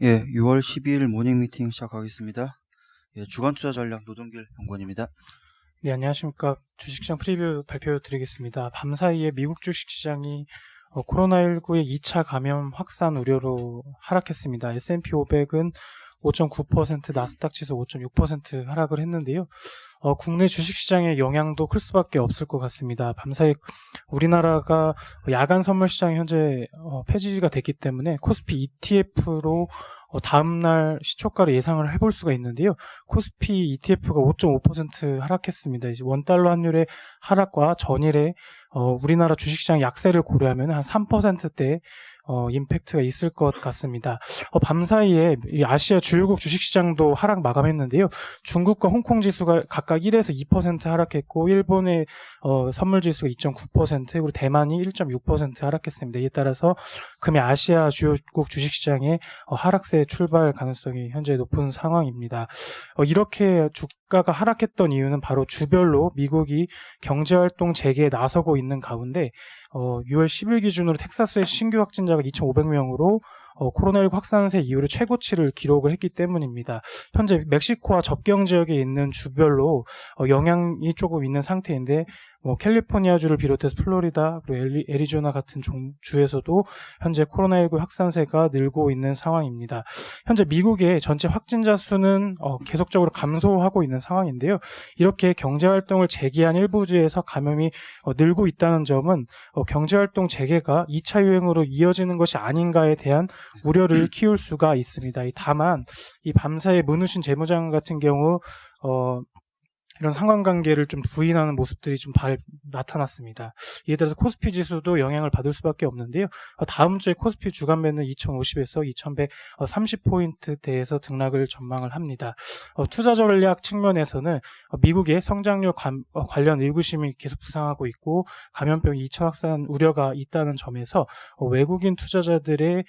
예, 6월 12일 모닝 미팅 시작하겠습니다. 예, 주간 투자 전략 노동길 연구원입니다. 네, 안녕하십니까. 주식시장 프리뷰 발표 드리겠습니다. 밤사이에 미국 주식시장이 코로나19의 2차 감염 확산 우려로 하락했습니다. S&P 500은 5.9%, 나스닥 지수 5.6% 하락을 했는데요. 국내 주식시장의 영향도 클 수밖에 없을 것 같습니다. 밤사이 우리나라가 야간 선물 시장이 현재 폐지가 됐기 때문에 코스피 ETF로 다음날 시초가를 예상을 해볼 수가 있는데요. 코스피 ETF가 5.5% 하락했습니다. 이제 원달러 환율의 하락과 전일에 우리나라 주식시장 약세를 고려하면 한 3%대 임팩트가 있을 것 같습니다. 밤사이에 이 아시아 주요국 주식시장도 하락 마감했는데요. 중국과 홍콩 지수가 각각 1에서 2% 하락했고, 일본의 선물 지수가 2.9%, 그리고 대만이 1.6% 하락했습니다. 이에 따라서 금일 아시아 주요국 주식시장의 하락세 출발 가능성이 현재 높은 상황입니다. 이렇게 주가가 하락했던 이유는 바로 주별로 미국이 경제활동 재개에 나서고 있는 가운데 6월 10일 기준으로 텍사스의 신규 확진자가 2,500명으로 코로나19 확산세 이후로 최고치를 기록을 했기 때문입니다. 현재 멕시코와 접경 지역에 있는 주별로 영향이 조금 있는 상태인데 캘리포니아주를 비롯해서 플로리다 그리고 애리조나 같은 주에서도 현재 코로나19 확산세가 늘고 있는 상황입니다. 현재 미국의 전체 확진자 수는 계속적으로 감소하고 있는 상황인데요. 이렇게 경제활동을 재개한 일부 주에서 감염이 늘고 있다는 점은 경제활동 재개가 2차 유행으로 이어지는 것이 아닌가에 대한 우려를 키울 수가 있습니다. 다만 이 밤사이 문우신 재무장관 같은 경우 이런 상관관계를 좀 부인하는 모습들이 좀 나타났습니다. 이에 따라서 코스피 지수도 영향을 받을 수밖에 없는데요. 다음 주에 코스피 주간매는 2050에서 2130포인트대에서 등락을 전망을 합니다. 투자 전략 측면에서는 미국의 성장률 관련 의구심이 계속 부상하고 있고 감염병 2차 확산 우려가 있다는 점에서 외국인 투자자들의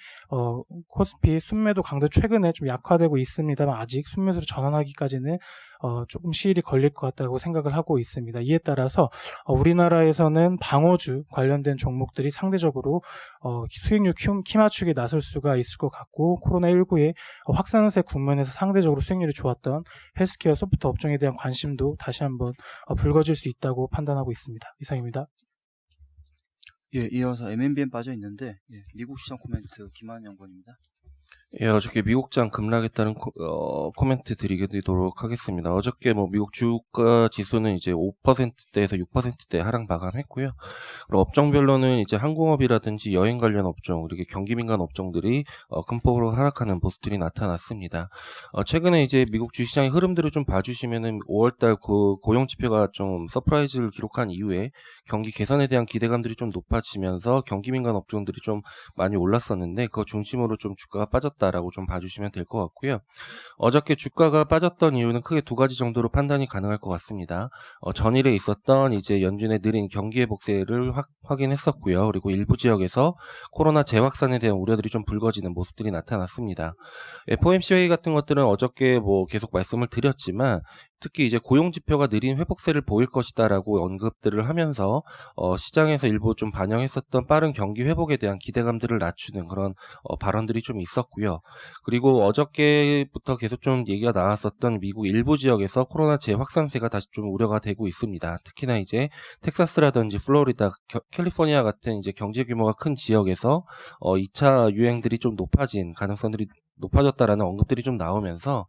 코스피 순매도 강도 최근에 좀 약화되고 있습니다만 아직 순매수로 전환하기까지는 조금 시일이 걸릴 것 같다고 생각을 하고 있습니다. 이에 따라서 우리나라에서는 방어주 관련된 종목들이 상대적으로 수익률 키 맞추기에 나설 수가 있을 것 같고, 코로나19의 확산세 국면에서 상대적으로 수익률이 좋았던 헬스케어 소프트 업종에 대한 관심도 다시 한번 불거질 수 있다고 판단하고 있습니다. 이상입니다. 예, 이어서 MNBM 빠져 있는데 미국 시장 코멘트 김한 연구원입니다. 예, 어저께 미국장 급락했다는 코멘트 드리도록 하겠습니다. 어저께 미국 주가 지수는 이제 5%대에서 6%대 하락 마감했고요. 그리고 업종별로는 이제 항공업이라든지 여행 관련 업종, 그리고 경기 민감 업종들이 큰 폭으로 하락하는 모습들이 나타났습니다. 최근에 이제 미국 주시장의 흐름들을 좀 봐주시면은 5월달 그 고용 지표가 좀 서프라이즈를 기록한 이후에 경기 개선에 대한 기대감들이 좀 높아지면서 경기 민감 업종들이 좀 많이 올랐었는데, 그거 중심으로 좀 주가가 빠졌다라고 좀 봐주시면 될 것 같고요. 어저께 주가가 빠졌던 이유는 크게 두 가지 정도로 판단이 가능할 것 같습니다. 전일에 있었던 이제 연준의 느린 경기 회복세를 확인했었고요. 그리고 일부 지역에서 코로나 재확산에 대한 우려들이 좀 불거지는 모습들이 나타났습니다. FOMC 회의 같은 것들은 어저께 계속 말씀을 드렸지만, 특히 이제 고용 지표가 느린 회복세를 보일 것이다라고 언급들을 하면서 시장에서 일부 좀 반영했었던 빠른 경기 회복에 대한 기대감들을 낮추는 그런 발언들이 좀 있었고요. 그리고 어저께부터 계속 좀 얘기가 나왔었던 미국 일부 지역에서 코로나 재확산세가 다시 좀 우려가 되고 있습니다. 특히나 이제 텍사스라든지 플로리다, 캘리포니아 같은 이제 경제 규모가 큰 지역에서 2차 유행들이 좀 높아진 가능성들이 높아졌다라는 언급들이 좀 나오면서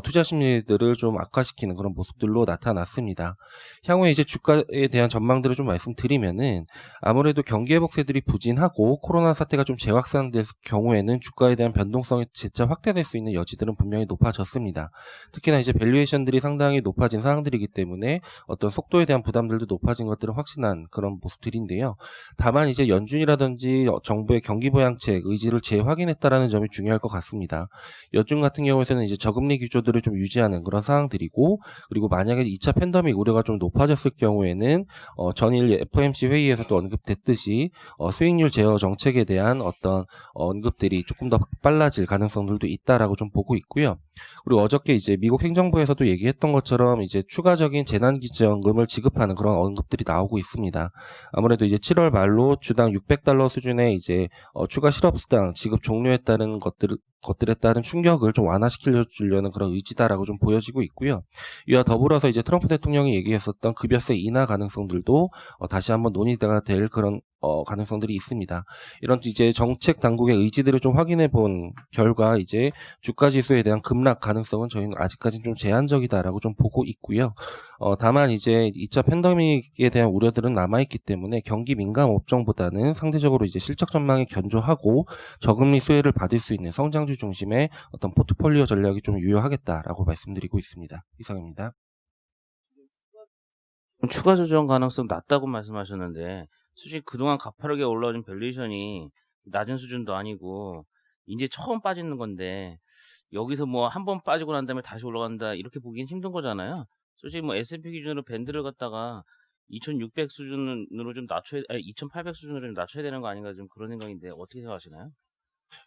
투자 심리들을 좀 악화시키는 그런 모습들로 나타났습니다. 향후에 이제 주가에 대한 전망들을 좀 말씀드리면은, 아무래도 경기 회복세들이 부진하고 코로나 사태가 좀 재확산될 경우에는 주가에 대한 변동성이 재차 확대될 수 있는 여지들은 분명히 높아졌습니다. 특히나 이제 밸류에이션들이 상당히 높아진 상황들이기 때문에 어떤 속도에 대한 부담들도 높아진 것들은 확신한 그런 모습들인데요. 다만 이제 연준이라든지 정부의 경기 부양책 의지를 재확인했다라는 점이 중요할 것 같습니다. 연준 같은 경우에는 이제 저금리 기조들을 좀 유지하는 그런 상황들이고, 그리고 만약에 2차 팬데믹 우려가 좀 높아졌을 경우에는 전일 FOMC 회의에서도 언급됐듯이 수익률 제어 정책에 대한 어떤 언급들이 조금 더 빨라질 가능성들도 있다라고 좀 보고 있고요. 그리고 어저께 이제 미국 행정부에서도 얘기했던 것처럼 이제 추가적인 재난기지원금을 지급하는 그런 언급들이 나오고 있습니다. 아무래도 이제 7월 말로 주당 $600 수준의 이제 추가 실업수당 지급 종료했다는 것들 것들에 따른 충격을 좀 완화시키려는 그런 의지다라고 좀 보여지고 있고요. 이와 더불어서 이제 트럼프 대통령이 얘기했었던 급여세 인하 가능성들도 다시 한번 논의가 될 그런 가능성들이 있습니다. 이런 이제 정책 당국의 의지들을 좀 확인해 본 결과 이제 주가 지수에 대한 급락 가능성은 저희는 아직까지는 좀 제한적이다라고 좀 보고 있고요. 다만 이제 2차 팬데믹에 대한 우려들은 남아있기 때문에 경기 민감 업종보다는 상대적으로 이제 실적 전망이 견조하고 저금리 수혜를 받을 수 있는 성장주 중심의 어떤 포트폴리오 전략이 좀 유효하겠다라고 말씀드리고 있습니다. 이상입니다. 추가 조정 가능성 낮다고 말씀하셨는데 솔직히 그동안 가파르게 올라오는 밸류에이션이 낮은 수준도 아니고 이제 처음 빠지는 건데 여기서 뭐 한 번 빠지고 난 다음에 다시 올라간다 이렇게 보기엔 힘든 거잖아요. 솔직히 뭐 S&P 기준으로 밴드를 갖다가 2600 수준으로 좀 2800 수준으로 좀 낮춰야 되는 거 아닌가 좀 그런 생각인데 어떻게 생각하시나요?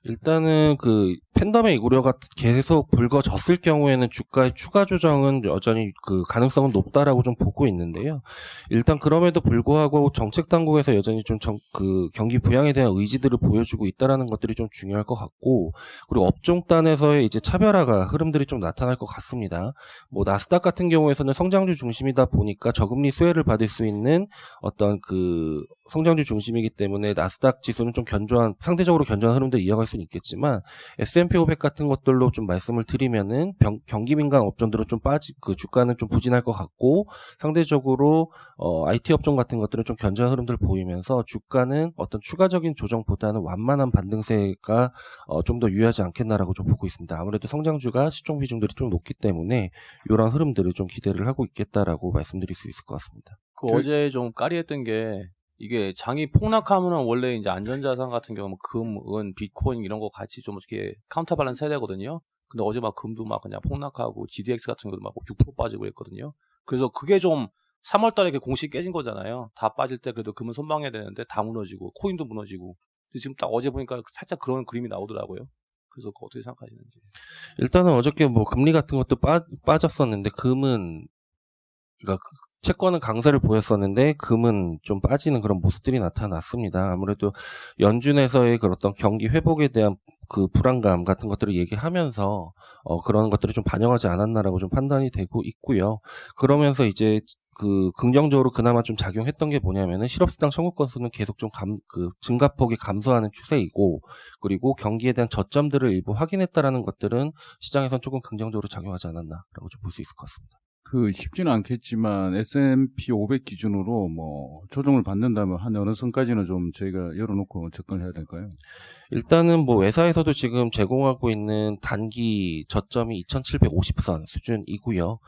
일단은 그 팬데믹 우려가 계속 불거졌을 경우에는 주가의 추가 조정은 여전히 그 가능성은 높다라고 좀 보고 있는데요. 일단 그럼에도 불구하고 정책 당국에서 여전히 좀 그 경기 부양에 대한 의지들을 보여주고 있다라는 것들이 좀 중요할 것 같고, 그리고 업종 단에서의 이제 차별화가 흐름들이 좀 나타날 것 같습니다. 뭐 나스닥 같은 경우에서는 성장주 중심이다 보니까 저금리 수혜를 받을 수 있는 어떤 그 성장주 중심이기 때문에 나스닥 지수는 좀 상대적으로 견조한 흐름들 이어갈 수는 있겠지만 S&P 500 같은 것들로 좀 말씀을 드리면은 경기 민감 업종들은 좀 그 주가는 좀 부진할 것 같고 상대적으로 IT 업종 같은 것들은 좀 견조한 흐름들 보이면서 주가는 어떤 추가적인 조정보다는 완만한 반등세가 좀 더 유효하지 않겠나라고 좀 보고 있습니다. 아무래도 성장주가 시총 비중들이 좀 높기 때문에 이런 흐름들을 좀 기대를 하고 있겠다라고 말씀드릴 수 있을 것 같습니다. 어제 좀 까리했던 게 이게 장이 폭락하면은 원래 이제 안전자산 같은 경우는 금, 은, 비트코인 이런 거 같이 좀 어떻게 카운터 밸런스 해야 되거든요. 근데 어제 막 금도 막 그냥 폭락하고 GDX 같은 경우도 막 6% 빠지고 했거든요. 그래서 그게 좀 3월 달에 공식 깨진 거잖아요. 다 빠질 때 그래도 금은 선방해야 되는데 다 무너지고 코인도 무너지고. 근데 지금 딱 어제 보니까 살짝 그런 그림이 나오더라고요. 그래서 그거 어떻게 생각하시는지. 일단은 어저께 뭐 금리 같은 것도 빠졌었는데 금은 그러니까 채권은 강세를 보였었는데 금은 좀 빠지는 그런 모습들이 나타났습니다. 아무래도 연준에서의 그런 어떤 경기 회복에 대한 그 불안감 같은 것들을 얘기하면서 그런 것들이 좀 반영하지 않았나라고 좀 판단이 되고 있고요. 그러면서 이제 그 긍정적으로 그나마 좀 작용했던 게 뭐냐면은 실업수당 청구 건수는 계속 좀 증가폭이 감소하는 추세이고, 그리고 경기에 대한 저점들을 일부 확인했다라는 것들은 시장에선 조금 긍정적으로 작용하지 않았나라고 좀 볼 수 있을 것 같습니다. 쉽지는 않겠지만 S&P 500 기준으로 뭐 조정을 받는다면 한 어느 선까지는 좀 저희가 열어놓고 접근을 해야 될까요? 일단은 뭐 회사에서도 지금 제공하고 있는 단기 저점이 2750선 수준이고요.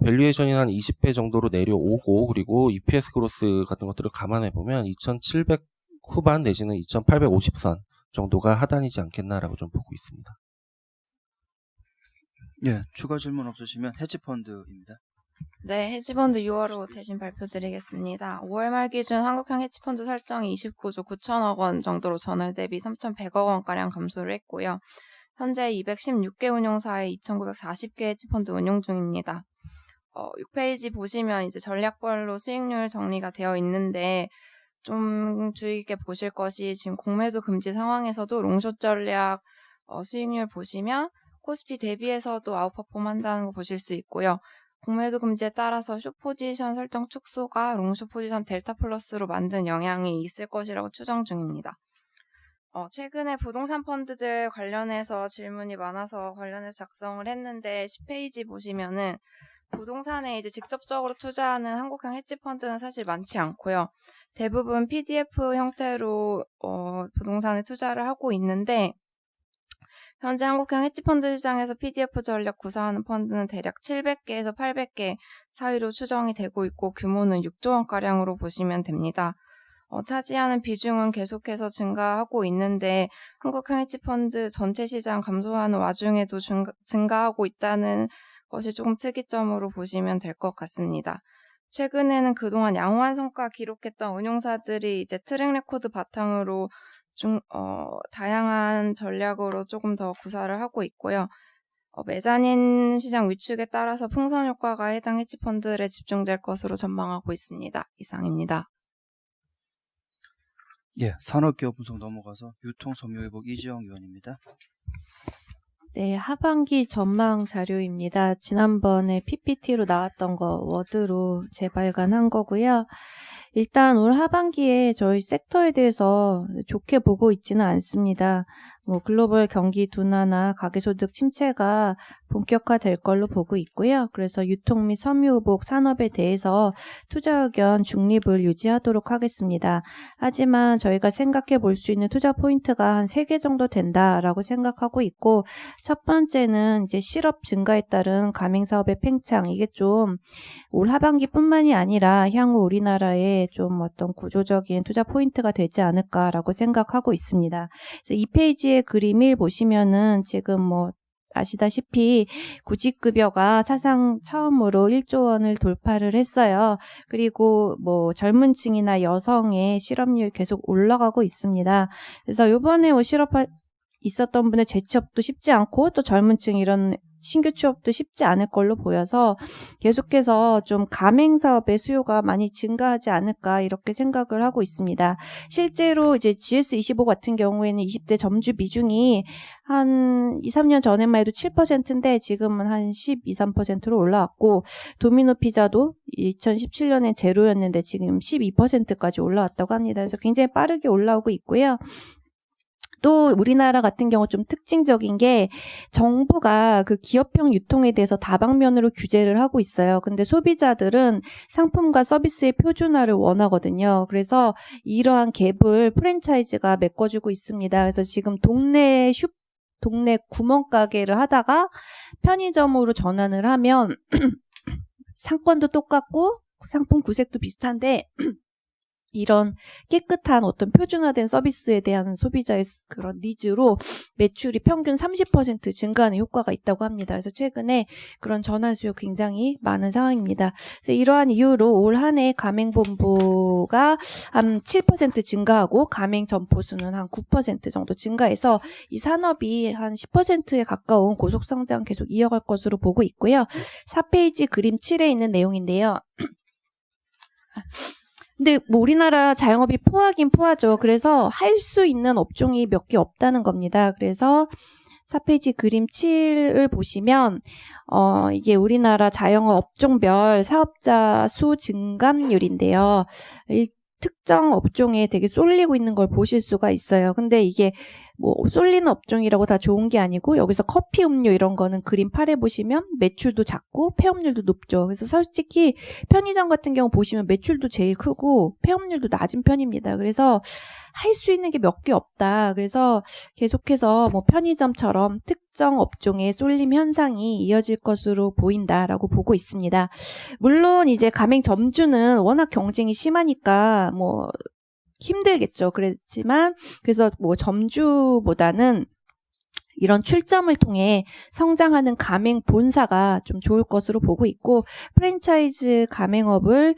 밸류에이션이 한 20배 정도로 내려오고, 그리고 EPS 그로스 같은 것들을 감안해 보면 2700 후반 내지는 2850선 정도가 하단이지 않겠나라고 좀 보고 있습니다. 예, 추가 질문 없으시면 헤지펀드입니다. 네, 헤지펀드 6월호 대신 발표드리겠습니다. 5월 말 기준 한국형 헤지펀드 설정이 29조 9천억 원 정도로 전월 대비 3,100억 원가량 감소를 했고요. 현재 216개 운용사에 2,940개 헤지펀드 운용 중입니다. 6페이지 보시면 이제 전략별로 수익률 정리가 되어 있는데 좀 주의 깊게 보실 것이 지금 공매도 금지 상황에서도 롱숏 전략 수익률 보시면 코스피 대비해서도 아웃퍼폼 한다는 거 보실 수 있고요. 공매도 금지에 따라서 숏 포지션 설정 축소가 롱숏 포지션 델타 플러스로 만든 영향이 있을 것이라고 추정 중입니다. 최근에 부동산 펀드들 관련해서 질문이 많아서 관련해서 작성을 했는데 10페이지 보시면은 부동산에 이제 직접적으로 투자하는 한국형 헤지 펀드는 사실 많지 않고요. 대부분 PDF 형태로 부동산에 투자를 하고 있는데 현재 한국형 헤지펀드 시장에서 PDF 전략 구사하는 펀드는 대략 700개에서 800개 사이로 추정이 되고 있고 규모는 6조 원가량으로 보시면 됩니다. 차지하는 비중은 계속해서 증가하고 있는데 한국형 헤지펀드 전체 시장 감소하는 와중에도 증가하고 있다는 것이 조금 특이점으로 보시면 될 것 같습니다. 최근에는 그동안 양호한 성과 기록했던 운용사들이 이제 트랙 레코드 바탕으로 다양한 전략으로 조금 더 구사를 하고 있고요. 메자닌 시장 위축에 따라서 풍선 효과가 해당 헤지펀드에 집중될 것으로 전망하고 있습니다. 이상입니다. 예, 산업기업 분석 넘어가서 유통섬유회복 이지영 위원입니다. 네, 하반기 전망 자료입니다. 지난번에 PPT로 나왔던 거 워드로 재발간한 거고요. 일단 올 하반기에 저희 섹터에 대해서 좋게 보고 있지는 않습니다. 글로벌 경기 둔화나 가계소득 침체가 본격화될 걸로 보고 있고요. 그래서 유통 및 섬유의복 산업에 대해서 투자 의견 중립을 유지하도록 하겠습니다. 하지만 저희가 생각해 볼 수 있는 투자 포인트가 한 3개 정도 된다라고 생각하고 있고, 첫 번째는 이제 실업 증가에 따른 가맹사업의 팽창, 이게 좀 올 하반기뿐만이 아니라 향후 우리나라의 좀 어떤 구조적인 투자 포인트가 되지 않을까라고 생각하고 있습니다. 그래서 이 페이지의 그림 1 보시면은 지금 아시다시피 구직급여가 사상 처음으로 1조 원을 돌파를 했어요. 그리고 젊은 층이나 여성의 실업률 계속 올라가고 있습니다. 그래서 요번에 실업 있었던 분의 재취업도 쉽지 않고, 또 젊은 층 이런 신규 취업도 쉽지 않을 걸로 보여서 계속해서 좀 가맹사업의 수요가 많이 증가하지 않을까 이렇게 생각을 하고 있습니다. 실제로 이제 GS25 같은 경우에는 20대 점주 비중이 한 2, 3년 전에만 해도 7%인데 지금은 한 12, 13%로 올라왔고, 도미노 피자도 2017년엔 제로였는데 지금 12%까지 올라왔다고 합니다. 그래서 굉장히 빠르게 올라오고 있고요. 또 우리나라 같은 경우 좀 특징적인 게 정부가 그 기업형 유통에 대해서 다방면으로 규제를 하고 있어요. 근데 소비자들은 상품과 서비스의 표준화를 원하거든요. 그래서 이러한 갭을 프랜차이즈가 메꿔주고 있습니다. 그래서 지금 동네 구멍가게를 하다가 편의점으로 전환을 하면 상권도 똑같고 상품 구색도 비슷한데 이런 깨끗한 어떤 표준화된 서비스에 대한 소비자의 그런 니즈로 매출이 평균 30% 증가하는 효과가 있다고 합니다. 그래서 최근에 그런 전환 수요 굉장히 많은 상황입니다. 그래서 이러한 이유로 올 한 해 가맹본부가 한 7% 증가하고 가맹 점포 수는 한 9% 정도 증가해서 이 산업이 한 10%에 가까운 고속성장 계속 이어갈 것으로 보고 있고요. 4페이지 그림 7에 있는 내용인데요. 근데 우리나라 자영업이 포화긴 포화죠. 그래서 할 수 있는 업종이 몇 개 없다는 겁니다. 그래서 4페이지 그림 7을 보시면 이게 우리나라 자영업 업종별 사업자 수 증감률인데요. 특정 업종에 되게 쏠리고 있는 걸 보실 수가 있어요. 근데 이게 쏠리는 업종이라고 다 좋은 게 아니고, 여기서 커피, 음료 이런 거는 그림 8에 보시면 매출도 작고 폐업률도 높죠. 그래서 솔직히 편의점 같은 경우 보시면 매출도 제일 크고 폐업률도 낮은 편입니다. 그래서 할 수 있는 게 몇 개 없다. 그래서 계속해서 편의점처럼 특정 업종의 쏠림 현상이 이어질 것으로 보인다라고 보고 있습니다. 물론 이제 가맹 점주는 워낙 경쟁이 심하니까 힘들겠죠. 그렇지만 그래서 점주보다는 이런 출점을 통해 성장하는 가맹 본사가 좀 좋을 것으로 보고 있고, 프랜차이즈 가맹업을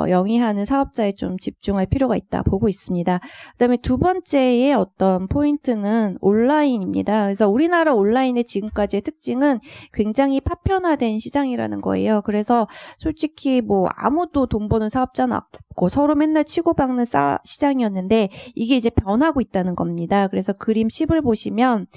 영위하는 사업자에 좀 집중할 필요가 있다 보고 있습니다. 그다음에 두 번째의 어떤 포인트는 온라인입니다. 그래서 우리나라 온라인의 지금까지의 특징은 굉장히 파편화된 시장이라는 거예요. 그래서 솔직히 아무도 돈 버는 사업자는 없고 서로 맨날 치고받는 시장이었는데 이게 이제 변하고 있다는 겁니다. 그래서 그림 10을 보시면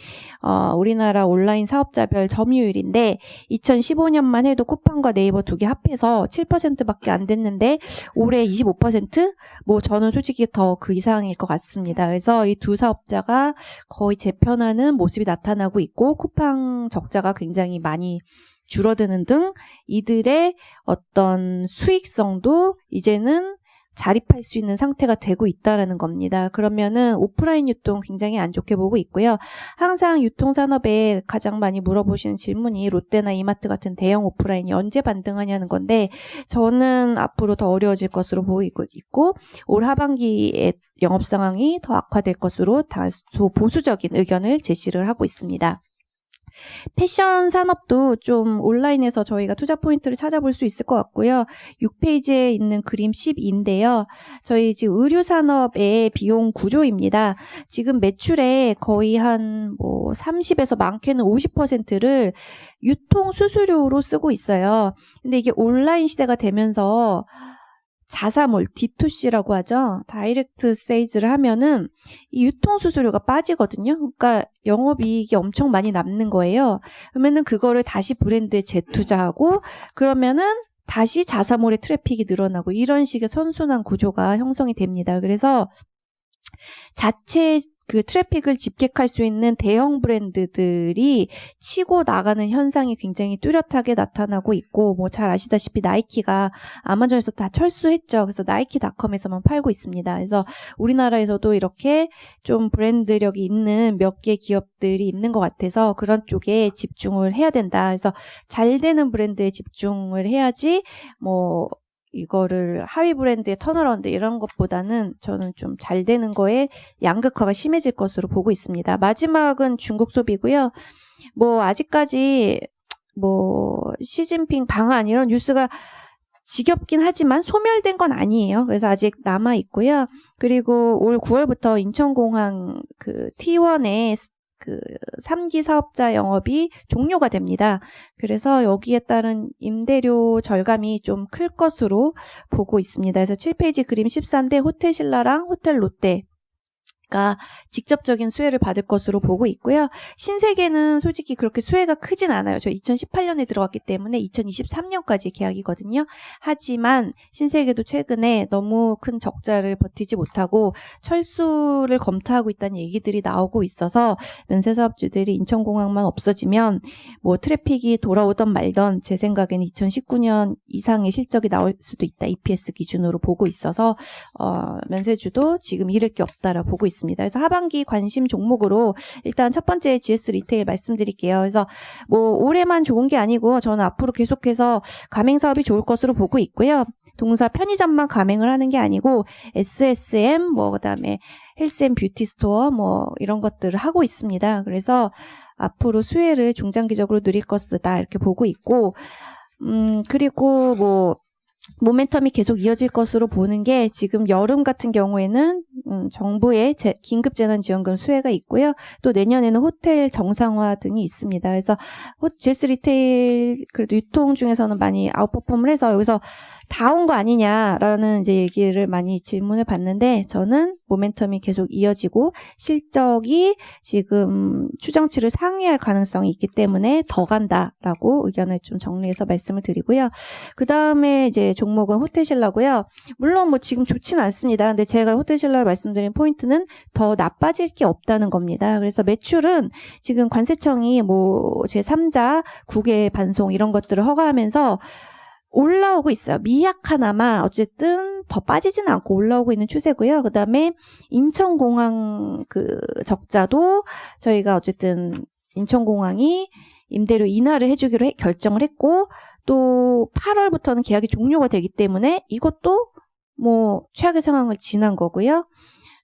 우리나라 온라인 사업자별 점유율인데 2015년만 해도 쿠팡과 네이버 두 개 합해서 7%밖에 안 됐는데 올해 25%? 저는 솔직히 더 그 이상일 것 같습니다. 그래서 이 두 사업자가 거의 재편하는 모습이 나타나고 있고, 쿠팡 적자가 굉장히 많이 줄어드는 등 이들의 어떤 수익성도 이제는 자립할 수 있는 상태가 되고 있다라는 겁니다. 그러면은 오프라인 유통 굉장히 안 좋게 보고 있고요. 항상 유통산업에 가장 많이 물어보시는 질문이 롯데나 이마트 같은 대형 오프라인이 언제 반등하냐는 건데, 저는 앞으로 더 어려워질 것으로 보이고 있고, 올 하반기에 영업 상황이 더 악화될 것으로 다소 보수적인 의견을 제시를 하고 있습니다. 패션 산업도 좀 온라인에서 저희가 투자 포인트를 찾아볼 수 있을 것 같고요. 6페이지에 있는 그림 12인데요. 저희 지금 의류 산업의 비용 구조입니다. 지금 매출의 거의 한 30에서 많게는 50%를 유통 수수료로 쓰고 있어요. 근데 이게 온라인 시대가 되면서 자사몰 D2C라고 하죠. 다이렉트 세일즈를 하면은 이 유통 수수료가 빠지거든요. 그러니까 영업이익이 엄청 많이 남는 거예요. 그러면은 그거를 다시 브랜드에 재투자하고 그러면은 다시 자사몰의 트래픽이 늘어나고 이런 식의 선순환 구조가 형성이 됩니다. 그래서 자체 그 트래픽을 집객할 수 있는 대형 브랜드들이 치고 나가는 현상이 굉장히 뚜렷하게 나타나고 있고, 뭐 잘 아시다시피 나이키가 아마존에서 다 철수했죠. 그래서 나이키닷컴에서만 팔고 있습니다. 그래서 우리나라에서도 이렇게 좀 브랜드력이 있는 몇 개 기업들이 있는 것 같아서 그런 쪽에 집중을 해야 된다. 그래서 잘 되는 브랜드에 집중을 해야지 뭐 이거를 하위 브랜드의 턴어라운드 이런 것보다는 저는 좀 잘 되는 거에 양극화가 심해질 것으로 보고 있습니다. 마지막은 중국 소비고요. 뭐 아직까지 뭐 시진핑 방한 이런 뉴스가 지겹긴 하지만 소멸된 건 아니에요. 그래서 아직 남아 있고요. 그리고 올 9월부터 인천공항 그 T1의 그 3기 사업자 영업이 종료가 됩니다. 그래서 여기에 따른 임대료 절감이 좀 클 것으로 보고 있습니다. 그래서 7페이지 그림 14인데 호텔 신라랑 호텔 롯데 가 직접적인 수혜를 받을 것으로 보고 있고요. 신세계는 솔직히 그렇게 수혜가 크진 않아요. 저 2018년에 들어갔기 때문에 2023년까지 계약이거든요. 하지만 신세계도 최근에 너무 큰 적자를 버티지 못하고 철수를 검토하고 있다는 얘기들이 나오고 있어서 면세사업주들이 인천공항만 없어지면 뭐 트래픽이 돌아오던 말던 제 생각에는 2019년 이상의 실적이 나올 수도 있다. EPS 기준으로 보고 있어서 면세주도 지금 잃을 게 없다라고 보고 있습니다. 그래서 하반기 관심 종목으로 일단 첫 번째 GS 리테일 말씀드릴게요. 그래서 뭐 올해만 좋은 게 아니고 저는 앞으로 계속해서 가맹 사업이 좋을 것으로 보고 있고요. 동사 편의점만 가맹을 하는 게 아니고 SSM 뭐 그다음에 헬스앤 뷰티 스토어 뭐 이런 것들을 하고 있습니다. 그래서 앞으로 수혜를 중장기적으로 누릴 것이다 이렇게 보고 있고 그리고 뭐 모멘텀이 계속 이어질 것으로 보는 게 지금 여름 같은 경우에는 정부의 긴급재난지원금 수혜가 있고요. 또 내년에는 호텔 정상화 등이 있습니다. 그래서 GS 리테일 그래도 유통 중에서는 많이 아웃퍼폼을 해서 여기서 다 온 거 아니냐라는 이제 얘기를 많이 질문을 받는데 저는 모멘텀이 계속 이어지고 실적이 지금 추정치를 상회할 가능성이 있기 때문에 더 간다라고 의견을 좀 정리해서 말씀을 드리고요. 그 다음에 이제 종목은 호텔신라고요. 물론 뭐 지금 좋지는 않습니다. 근데 제가 호텔신라를 말씀드린 포인트는 더 나빠질 게 없다는 겁니다. 그래서 매출은 지금 관세청이 뭐 제3자 국외 반송 이런 것들을 허가하면서 올라오고 있어요. 미약하나마 어쨌든 더 빠지지는 않고 올라오고 있는 추세고요. 그다음에 인천공항 그 적자도 저희가 어쨌든 인천공항이 임대료 인하를 해주기로 결정을 했고 또 8월부터는 계약이 종료가 되기 때문에 이것도 뭐 최악의 상황을 지난 거고요.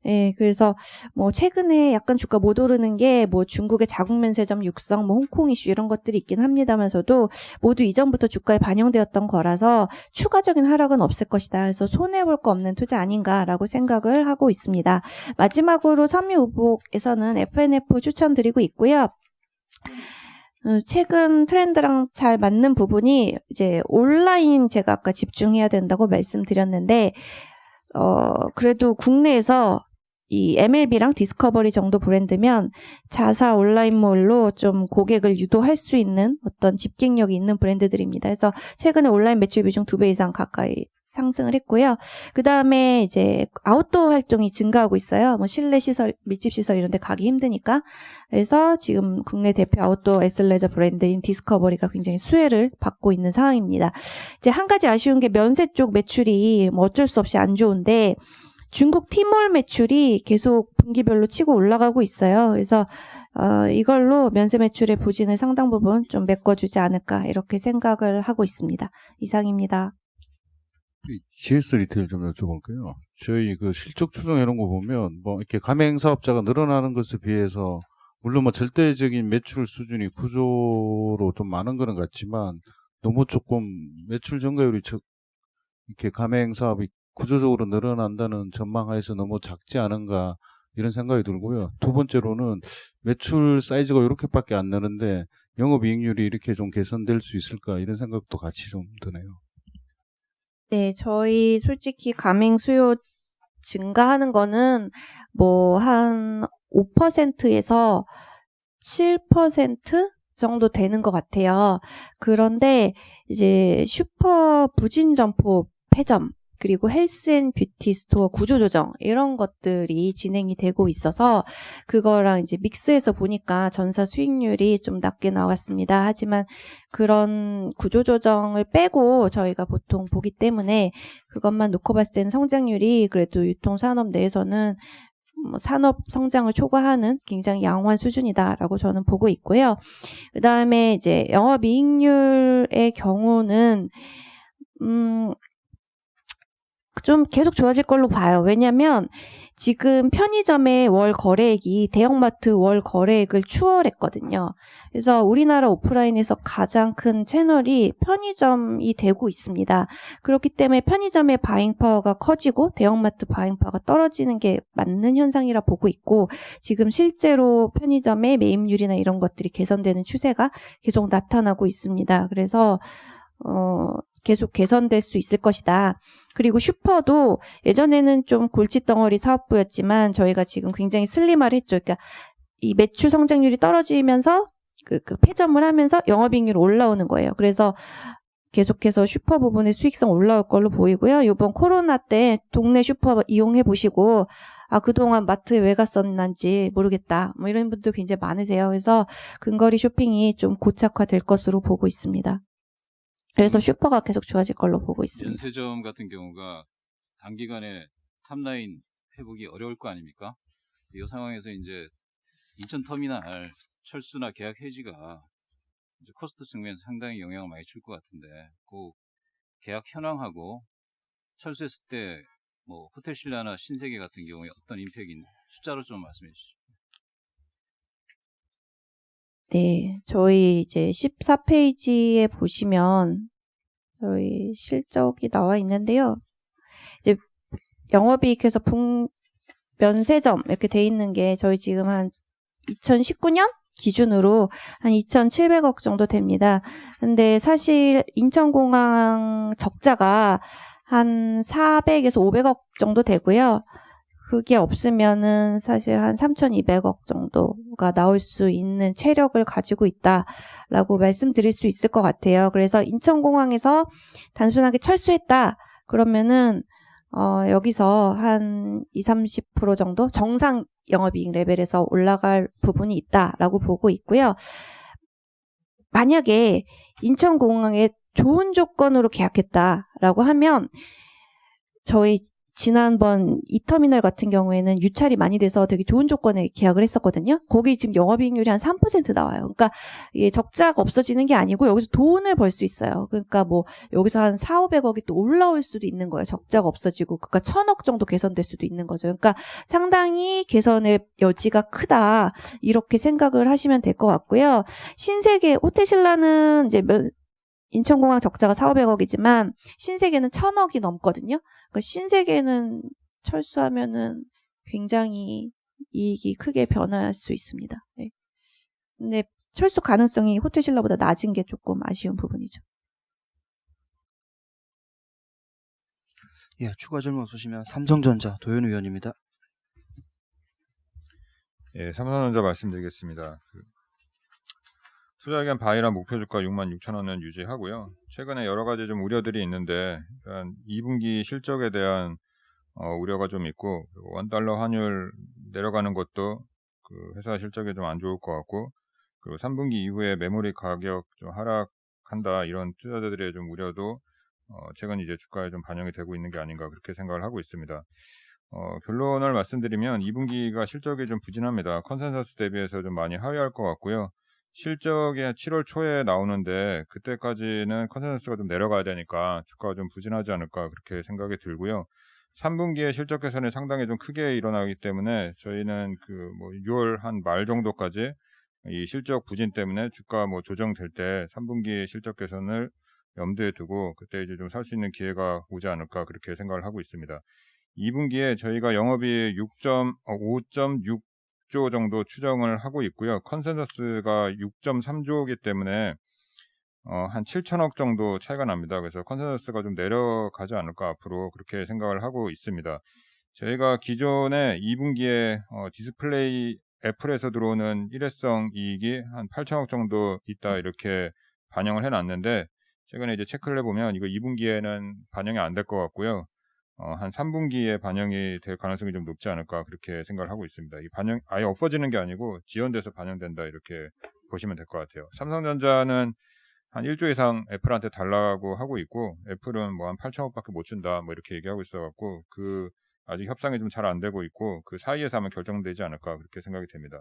예, 그래서 뭐 최근에 약간 주가 못 오르는 게 뭐 중국의 자국 면세점 육성, 뭐 홍콩 이슈 이런 것들이 있긴 합니다면서도 모두 이전부터 주가에 반영되었던 거라서 추가적인 하락은 없을 것이다. 그래서 손해볼 거 없는 투자 아닌가라고 생각을 하고 있습니다. 마지막으로 선미우복에서는 FNF 추천드리고 있고요. 최근 트렌드랑 잘 맞는 부분이 이제 온라인 제가 아까 집중해야 된다고 말씀드렸는데 그래도 국내에서 이 MLB랑 디스커버리 정도 브랜드면 자사 온라인몰로 좀 고객을 유도할 수 있는 어떤 집객력이 있는 브랜드들입니다. 그래서 최근에 온라인 매출 비중 2배 이상 가까이 상승을 했고요. 그 다음에 이제 아웃도어 활동이 증가하고 있어요. 뭐 실내 시설, 밀집 시설 이런 데 가기 힘드니까. 그래서 지금 국내 대표 아웃도어 애슬레저 브랜드인 디스커버리가 굉장히 수혜를 받고 있는 상황입니다. 이제 한 가지 아쉬운 게 면세 쪽 매출이 뭐 어쩔 수 없이 안 좋은데 중국 티몰 매출이 계속 분기별로 치고 올라가고 있어요. 그래서 이걸로 면세 매출의 부진을 상당 부분 좀 메꿔주지 않을까 이렇게 생각을 하고 있습니다. 이상입니다. GS 리테일 좀 여쭤볼게요. 저희 그 실적 추정 이런 거 보면 뭐 이렇게 가맹 사업자가 늘어나는 것에 비해서 물론 뭐 절대적인 매출 수준이 구조로 좀 많은 거는 같지만 너무 조금 매출 증가율이 이렇게 가맹 사업이 구조적으로 늘어난다는 전망하에서 너무 작지 않은가 이런 생각이 들고요. 두 번째로는 매출 사이즈가 이렇게밖에 안 나는데 영업이익률이 이렇게 좀 개선될 수 있을까 이런 생각도 같이 좀 드네요. 네, 저희 솔직히 가맹 수요 증가하는 거는 뭐 한 5%에서 7% 정도 되는 것 같아요. 그런데 이제 슈퍼 부진 점포 폐점 그리고 헬스앤뷰티 스토어 구조조정 이런 것들이 진행이 되고 있어서 그거랑 이제 믹스해서 보니까 전사 수익률이 좀 낮게 나왔습니다. 하지만 그런 구조조정을 빼고 저희가 보통 보기 때문에 그것만 놓고 봤을 때는 성장률이 그래도 유통산업 내에서는 산업 성장을 초과하는 굉장히 양호한 수준이다라고 저는 보고 있고요. 그 다음에 이제 영업이익률의 경우는 좀 계속 좋아질 걸로 봐요. 왜냐하면 지금 편의점의 월 거래액이 대형마트 월 거래액을 추월했거든요. 그래서 우리나라 오프라인에서 가장 큰 채널이 편의점이 되고 있습니다. 그렇기 때문에 편의점의 바잉 파워가 커지고 대형마트 바잉 파워가 떨어지는 게 맞는 현상이라 보고 있고 지금 실제로 편의점의 매입률이나 이런 것들이 개선되는 추세가 계속 나타나고 있습니다. 그래서 계속 개선될 수 있을 것이다. 그리고 슈퍼도 예전에는 좀 골칫덩어리 사업부였지만 저희가 지금 굉장히 슬림화를 했죠. 그러니까 이 매출 성장률이 떨어지면서 그 폐점을 하면서 영업이익률이 올라오는 거예요. 그래서 계속해서 슈퍼 부분의 수익성 올라올 걸로 보이고요. 이번 코로나 때 동네 슈퍼 이용해 보시고 그동안 마트에 왜 갔었는지 모르겠다. 뭐 이런 분들 굉장히 많으세요. 그래서 근거리 쇼핑이 좀 고착화될 것으로 보고 있습니다. 그래서 슈퍼가 계속 좋아질 걸로 보고 있습니다. 면세점 같은 경우가 단기간에 탑라인 회복이 어려울 거 아닙니까? 이 상황에서 이제 인천터미널 철수나 계약 해지가 이제 코스트 측면에서 상당히 영향을 많이 줄 것 같은데 그 계약 현황하고 철수했을 때 뭐 호텔신라나 신세계 같은 경우에 어떤 임팩이 숫자로 좀 말씀해 주시죠. 네, 저희 이제 14페이지에 보시면 저희 실적이 나와 있는데요. 이제 영업이익에서 면세점 이렇게 돼 있는 게 저희 지금 한 2019년 기준으로 한 2,700억 정도 됩니다. 근데 사실 인천공항 적자가 한 400에서 500억 정도 되고요. 그게 없으면은 사실 한 3,200억 정도가 나올 수 있는 체력을 가지고 있다라고 말씀드릴 수 있을 것 같아요. 그래서 인천공항에서 단순하게 철수했다 그러면은 여기서 한 20-30% 정도 정상 영업이익 레벨에서 올라갈 부분이 있다라고 보고 있고요. 만약에 인천공항에 좋은 조건으로 계약했다라고 하면 저희 지난번 이 터미널 같은 경우에는 유찰이 많이 돼서 되게 좋은 조건에 계약을 했었거든요. 거기 지금 영업이익률이 한 3% 나와요. 그러니까 이게 적자가 없어지는 게 아니고 여기서 돈을 벌 수 있어요. 그러니까 뭐 여기서 한 400~500억이 또 올라올 수도 있는 거예요. 적자가 없어지고 그러니까 1,000억 정도 개선될 수도 있는 거죠. 그러니까 상당히 개선의 여지가 크다 이렇게 생각을 하시면 될 것 같고요. 신세계 호텔신라는 이제 인천공항 적자가 400~500억이지만 신세계는 1,000억이 넘거든요. 그러니까 신세계는 철수하면은 굉장히 이익이 크게 변할 수 있습니다. 네. 근데 철수 가능성이 호텔신라보다 낮은 게 조금 아쉬운 부분이죠. 예, 추가 질문 없으시면 삼성전자 도현 의원입니다. 예, 삼성전자 말씀드리겠습니다. 투자기간 바이라 목표주가 66,000원은 유지하고요. 최근에 여러 가지 좀 우려들이 있는데 일단 2분기 실적에 대한 우려가 좀 있고 원달러 환율 내려가는 것도 그 회사 실적에 좀 안 좋을 것 같고 그리고 3분기 이후에 메모리 가격 좀 하락한다 이런 투자자들의 좀 우려도 최근 이제 주가에 좀 반영이 되고 있는 게 아닌가 그렇게 생각을 하고 있습니다. 결론을 말씀드리면 2분기가 실적이 좀 부진합니다. 컨센서스 대비해서 좀 많이 하회할 것 같고요. 실적이 7월 초에 나오는데 그때까지는 컨센서스가 좀 내려가야 되니까 주가가 좀 부진하지 않을까 그렇게 생각이 들고요. 3분기에 실적 개선이 상당히 좀 크게 일어나기 때문에 저희는 그 뭐 6월 한 말 정도까지 이 실적 부진 때문에 주가 뭐 조정될 때 3분기 실적 개선을 염두에 두고 그때 이제 좀 살 수 있는 기회가 오지 않을까 그렇게 생각을 하고 있습니다. 2분기에 저희가 영업이익 5.6조 정도 추정을 하고 있고요. 컨센서스가 6.3조이기 때문에 한 7천억 정도 차이가 납니다. 그래서 컨센서스가 좀 내려가지 않을까 앞으로 그렇게 생각을 하고 있습니다. 저희가 기존에 2분기에 디스플레이 애플에서 들어오는 일회성 이익이 한 8천억 정도 있다 이렇게 반영을 해놨는데 최근에 이제 체크를 해보면 이거 2분기에는 반영이 안 될 것 같고요. 한 3분기에 반영이 될 가능성이 좀 높지 않을까 그렇게 생각을 하고 있습니다. 이 반영 아예 없어지는 게 아니고 지연돼서 반영된다 이렇게 보시면 될 것 같아요. 삼성전자는 한 1조 이상 애플한테 달라고 하고 있고 애플은 뭐 한 8천억밖에 못 준다 뭐 이렇게 얘기하고 있어갖고 그 아직 협상이 좀 잘 안 되고 있고 그 사이에서 아마 결정되지 않을까 그렇게 생각이 됩니다.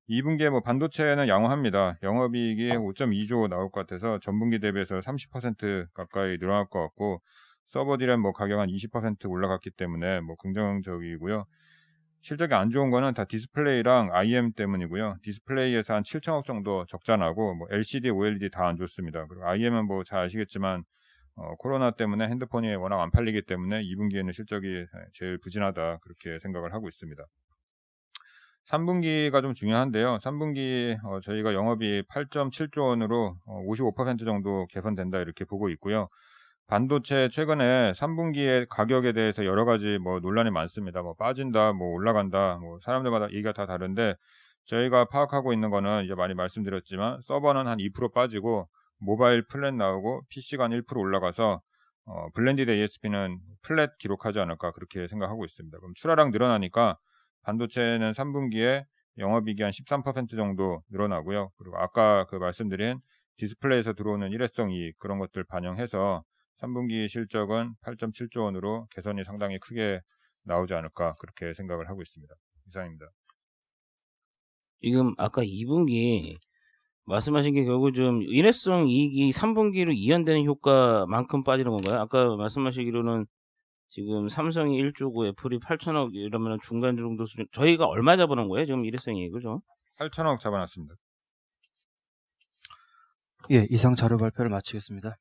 2분기에 뭐 반도체는 양호합니다. 영업이익이 5.2조 나올 것 같아서 전분기 대비해서 30% 가까이 늘어날 것 같고 서버 디램 뭐 가격 한 20% 올라갔기 때문에 뭐 긍정적이고요. 실적이 안 좋은 거는 다 디스플레이랑 IM 때문이고요. 디스플레이에서 한 7천억 정도 적자 나고 뭐 LCD, OLED 다 안 좋습니다. 그리고 IM은 뭐 잘 아시겠지만 코로나 때문에 핸드폰이 워낙 안 팔리기 때문에 2분기에는 실적이 제일 부진하다 그렇게 생각을 하고 있습니다. 3분기가 좀 중요한데요. 3분기 저희가 영업이익 8.7조 원으로 55% 정도 개선된다 이렇게 보고 있고요. 반도체 최근에 3분기의 가격에 대해서 여러 가지 뭐 논란이 많습니다. 뭐 빠진다, 뭐 올라간다, 뭐 사람들마다 얘기가 다 다른데 저희가 파악하고 있는 거는 이제 많이 말씀드렸지만 서버는 한 2% 빠지고 모바일 플랫 나오고 PC가 한 1% 올라가서 블렌디드 ASP는 플랫 기록하지 않을까 그렇게 생각하고 있습니다. 그럼 출하량 늘어나니까 반도체는 3분기에 영업이익이 한 13% 정도 늘어나고요. 그리고 아까 그 말씀드린 디스플레이에서 들어오는 일회성 이익 그런 것들 반영해서 3분기 실적은 8.7조 원으로 개선이 상당히 크게 나오지 않을까 그렇게 생각을 하고 있습니다. 이상입니다. 지금 아까 2분기 말씀하신 게 결국 좀 일회성 이익이 3분기로 이연되는 효과만큼 빠지는 건가요? 아까 말씀하시기로는 지금 삼성이 1조고 애플이 8천억 이러면 중간 정도 수준. 저희가 얼마 잡아놓은 거예요? 지금 일회성 이익을 좀? 8천억 잡아놨습니다. 예, 이상 자료 발표를 마치겠습니다.